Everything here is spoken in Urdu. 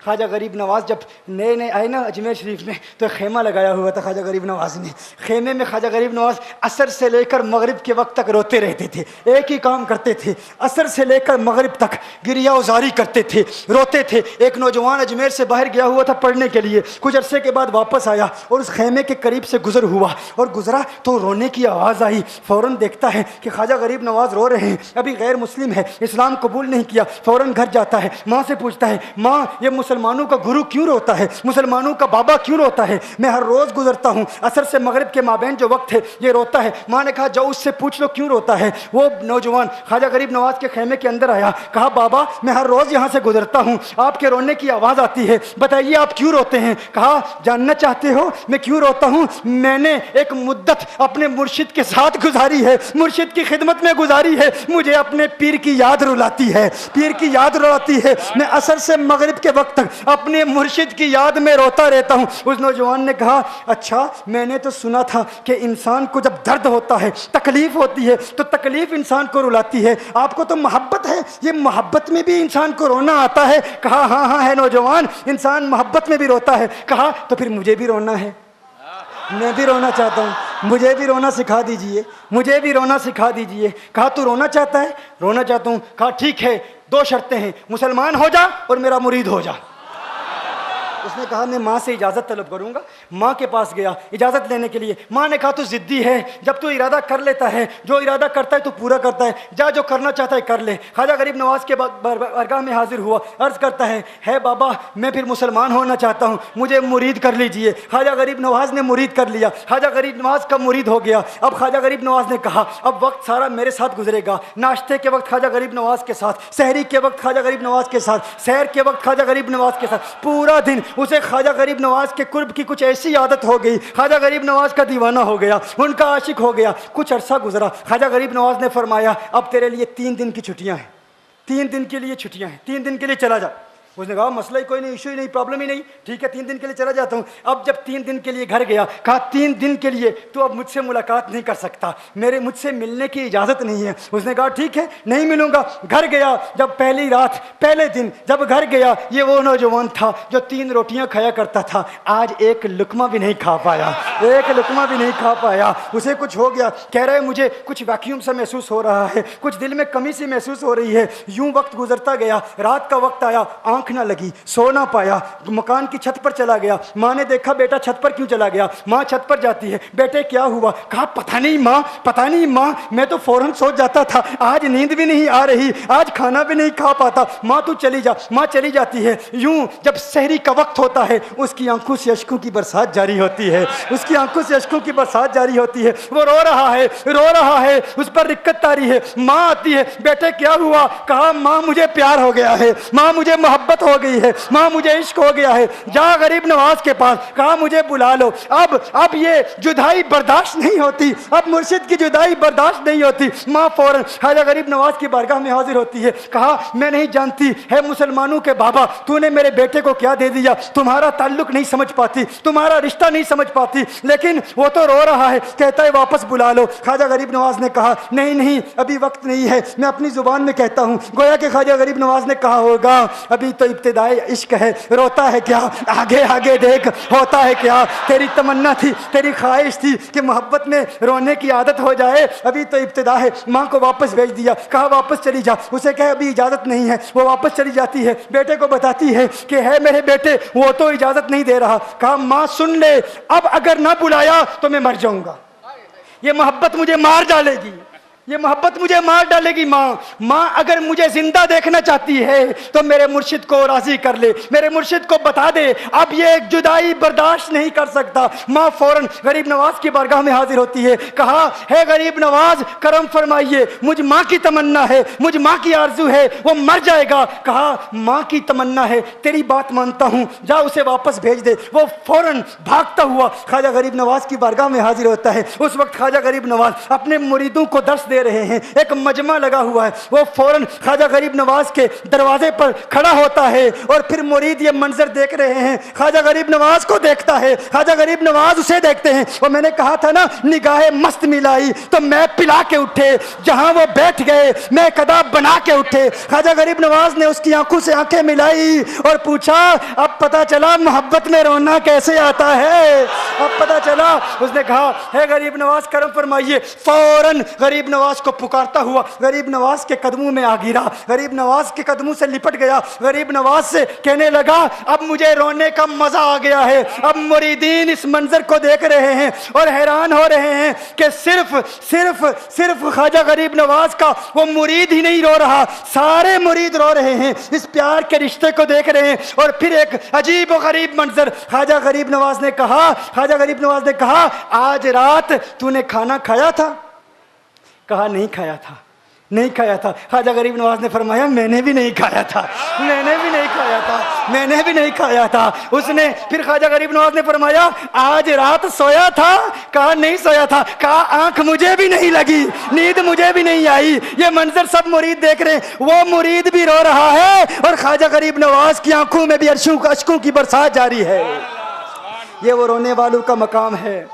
خواجہ غریب نواز جب نئے نئے آئے نا اجمیر شریف میں تو خیمہ لگایا ہوا تھا خواجہ غریب نواز نے. خیمے میں خواجہ غریب نواز عصر سے لے کر مغرب کے وقت تک روتے رہتے تھے. ایک ہی کام کرتے تھے, عصر سے لے کر مغرب تک گریہ وزاری کرتے تھے, روتے تھے. ایک نوجوان اجمیر سے باہر گیا ہوا تھا پڑھنے کے لیے, کچھ عرصے کے بعد واپس آیا اور اس خیمے کے قریب سے گزر ہوا اور گزرا تو رونے کی آواز آئی. فوراً دیکھتا ہے کہ خواجہ غریب نواز رو رہے ہیں, ابھی غیر مسلم ہے, اسلام قبول نہیں کیا. فوراً گھر جاتا ہے, ماں سے پوچھتا ہے, ماں یہ مسلمانوں کا گرو کیوں روتا ہے, مسلمانوں کا بابا کیوں روتا ہے؟ میں ہر روز گزرتا ہوں, عصر سے مغرب کے مابین جو وقت ہے یہ روتا ہے. ماں نے کہا جاؤ اس سے پوچھ لو کیوں روتا ہے. وہ نوجوان خواجہ غریب نواز کے خیمے کے اندر آیا, کہا بابا میں ہر روز یہاں سے گزرتا ہوں, آپ کے رونے کی آواز آتی ہے, بتائیے آپ کیوں روتے ہیں؟ کہا جاننا چاہتے ہو میں کیوں روتا ہوں؟ میں نے ایک مدت اپنے مرشد کے ساتھ گزاری ہے, مرشد کی خدمت میں گزاری ہے, مجھے اپنے پیر کی یاد رلاتی ہے, پیر کی یاد رلاتی ہے. میں عصر سے مغرب کے وقت تک اپنے مرشد کی یاد میں روتا رہتا ہوں. اس نوجوان نے کہا اچھا میں نے تو سنا تھا کہ انسان کو جب درد ہوتا ہے, تکلیف ہوتی ہے تو تکلیف انسان کو رلاتی ہے, آپ کو تو محبت ہے, یہ محبت میں بھی انسان کو رونا آتا ہے؟ کہا ہاں ہاں ہے نوجوان, انسان محبت میں بھی روتا ہے. کہا تو پھر مجھے بھی رونا ہے, میں بھی رونا چاہتا ہوں, مجھے بھی رونا سکھا دیجئے, مجھے بھی رونا سکھا دیجئے. کہا تو رونا چاہتا ہے؟ رونا چاہتا ہوں. کہا ٹھیک ہے, 2 شرطیں ہیں, مسلمان ہو جا اور میرا مرید ہو جا. اس نے کہا میں ماں سے اجازت طلب کروں گا. ماں کے پاس گیا اجازت لینے کے لیے. ماں نے کہا تو ضدی ہے, جب تو ارادہ کر لیتا ہے, جو ارادہ کرتا ہے تو پورا کرتا ہے, جا جو کرنا چاہتا ہے کر لے. خواجہ غریب نواز کے بارگاہ میں حاضر ہوا, عرض کرتا ہے بابا میں پھر مسلمان ہونا چاہتا ہوں, مجھے مرید کر لیجئے. خواجہ غریب نواز نے مرید کر لیا, خواجہ غریب نواز کا مرید ہو گیا. اب خواجہ غریب نواز نے کہا اب وقت سارا میرے ساتھ گزرے گا, ناشتے کے وقت خواجہ غریب نواز کے ساتھ, سحری کے وقت خواجہ غریب نواز کے ساتھ, سحر کے وقت خواجہ غریب نواز کے ساتھ, پورا دن اسے خواجہ غریب نواز کے قرب کی کچھ ایسی عادت ہو گئی, خواجہ غریب نواز کا دیوانہ ہو گیا, ان کا عاشق ہو گیا. کچھ عرصہ گزرا, خواجہ غریب نواز نے فرمایا اب تیرے لیے 3 دن کی چھٹیاں ہیں, 3 دن کے لیے چھٹیاں ہیں, 3 دن کے لیے چلا جا. اس نے کہا مسئلہ ہی کوئی نہیں, ایشو ہی نہیں, پرابلم ہی نہیں, ٹھیک ہے 3 دن کے لیے چلا جاتا ہوں. اب جب 3 دن کے لیے گھر گیا, کہا 3 دن کے لیے تو اب مجھ سے ملاقات نہیں کر سکتا, مجھ سے ملنے کی اجازت نہیں ہے. اس نے کہا ٹھیک ہے نہیں ملوں گا. گھر گیا, جب پہلی رات پہلے دن جب گھر گیا, یہ وہ نوجوان تھا جو 3 روٹیاں کھایا کرتا تھا, آج 1 لقمہ بھی نہیں کھا پایا, 1 لقمہ بھی نہیں کھا پایا. اسے کچھ ہو گیا, کہہ رہے مجھے کچھ ویکیوم سا محسوس ہو رہا ہے, کچھ دل میں کمی سی محسوس ہو رہی ہے. یوں وقت گزرتا گیا, رات کا وقت آیا, آنکھ نہ لگی, سو نہ پایا, مکان کی چھت پر چلا گیا. ماں نے دیکھا بیٹا چھت پر کیوں چلا گیا؟ ماں چھت پر جاتی ہے, بیٹے کیا ہوا؟ کہا پتہ نہیں ماں, پتہ نہیں ماں, میں تو فوراً سو جاتا تھا, آج نیند بھی نہیں آ رہی, آج کھانا بھی نہیں کھا پاتا. ماں تو چلی جا. ماں چلی جاتی ہے. یوں جب سحری کا وقت ہوتا ہے اس کی آنکھوں سے اشکوں کی برسات جاری ہوتی ہے, اس کی آنکھوں سے اشکوں کی برسات جاری ہوتی ہے. وہ رو رہا ہے, رو رہا ہے, اس پر رکت تاری ہے. ماں آتی ہے, بیٹے کیا ہوا؟ کہا ماں مجھے پیار ہو گیا ہے, ماں مجھے محبت ہو گئی ہے, ماں مجھے عشق ہو گیا ہے. جا غریب نواز کے پاس, کہا مجھے بلا لو, اب یہ جدائی برداشت نہیں ہوتی, اب مرشد کی جدائی برداشت نہیں ہوتی. ماں فوراً خواجہ غریب نواز کی بارگاہ میں حاضر ہوتی ہے. کہا میں نہیں جانتی ہے مسلمانوں کے بابا, تو نے میرے بیٹے کو کیا دے دیا, تمہارا تعلق نہیں سمجھ پاتی, تمہارا رشتہ نہیں سمجھ پاتی, لیکن وہ تو رو رہا ہے, کہتا ہے واپس بلا لو. خواجہ غریب نواز نے کہا نہیں ابھی وقت نہیں ہے, میں اپنی زبان میں کہتا ہوں. گویا کہ خواجہ غریب نواز نے کہا ہوگا ابھی تو ابتدائی عشق ہے, روتا ہے کیا, آگے دیکھ ہوتا ہے کیا. تیری تمنا تھی, تیری خواہش تھی کہ محبت میں رونے کی عادت ہو جائے, ابھی تو ابتدا ہے. ماں کو واپس بھیج دیا, کہا واپس چلی جا. اسے کہا ابھی اجازت نہیں ہے, وہ واپس چلی جاتی ہے. بیٹے کو بتاتی ہے کہ ہے میرے بیٹے, وہ تو اجازت نہیں دے رہا. کہا ماں سن لے, اب اگر نہ بلایا تو میں مر جاؤں گا, یہ محبت مجھے مار ڈالے گی, یہ محبت مجھے مار ڈالے گی. ماں اگر مجھے زندہ دیکھنا چاہتی ہے تو میرے مرشد کو راضی کر لے, میرے مرشد کو بتا دے اب یہ جدائی برداشت نہیں کر سکتا. ماں فوراً غریب نواز کی بارگاہ میں حاضر ہوتی ہے. کہا ہے غریب نواز کرم فرمائیے, مجھ ماں کی تمنا ہے, مجھ ماں کی آرزو ہے, وہ مر جائے گا. کہا ماں کی تمنا ہے, تیری بات مانتا ہوں, جا اسے واپس بھیج دے. وہ فوراً بھاگتا ہوا خواجہ غریب نواز کی بارگاہ میں حاضر ہوتا ہے. اس وقت خواجہ غریب نواز اپنے مریدوں کو درس دے رہے ہیں, ایک مجمع لگا ہوا ہے. وہ فوراً خواجہ غریب نواز کے دروازے پر کھڑا ہوتا ہے اور پھر مرید یہ منظر دیکھ رہے ہیں, خواجہ غریب نواز کو دیکھتا ہے, خواجہ غریب نواز اسے دیکھتے ہیں. اور میں نے کہا تھا نا نگاہ مست ملائی تو میں پلا کے اٹھے, جہاں وہ بیٹھ گئے میں قدا بنا کے اٹھے. خواجہ غریب نواز نے اس کی آنکھوں سے آنکھیں ملائی اور پوچھا اب پتہ چلا محبت میں رونا کیسے آتا ہے, اب پتہ چلا. اس نے کہا ہے غریب نواز کرم فرمائیے. فوراً غریب نواز کو پکارتا ہوا غریب نواز کے قدموں میں آ گرا, غریب نواز کے قدموں سے لپٹ گیا. غریب نواز سے کہنے لگا اب مجھے رونے کا مزہ آ گیا ہے. اب مریدین اس منظر کو دیکھ رہے ہیں اور حیران ہو رہے ہیں کہ صرف خواجہ غریب نواز کا وہ مرید ہی نہیں رو رہا, سارے مرید رو رہے ہیں, اس پیار کے رشتے کو دیکھ رہے ہیں. اور پھر ایک عجیب و غریب منظر, خواجہ غریب نواز نے کہا آج رات تو نے کھانا کھایا تھا؟ کہا نہیں کھایا تھا. خواجہ غریب نواز نے فرمایا میں نے بھی نہیں کھایا تھا. اس نے پھر خواجہ غریب نواز نے فرمایا آج رات سویا تھا؟ کہا نہیں سویا تھا. کہا آنکھ مجھے بھی نہیں لگی, نیند مجھے بھی نہیں آئی. یہ منظر سب مرید دیکھ رہے ہیں, وہ مرید بھی رو رہا ہے اور خواجہ غریب نواز کی آنکھوں میں بھی اشکوں کی برسات جاری ہے. یہ وہ رونے والوں کا مقام ہے.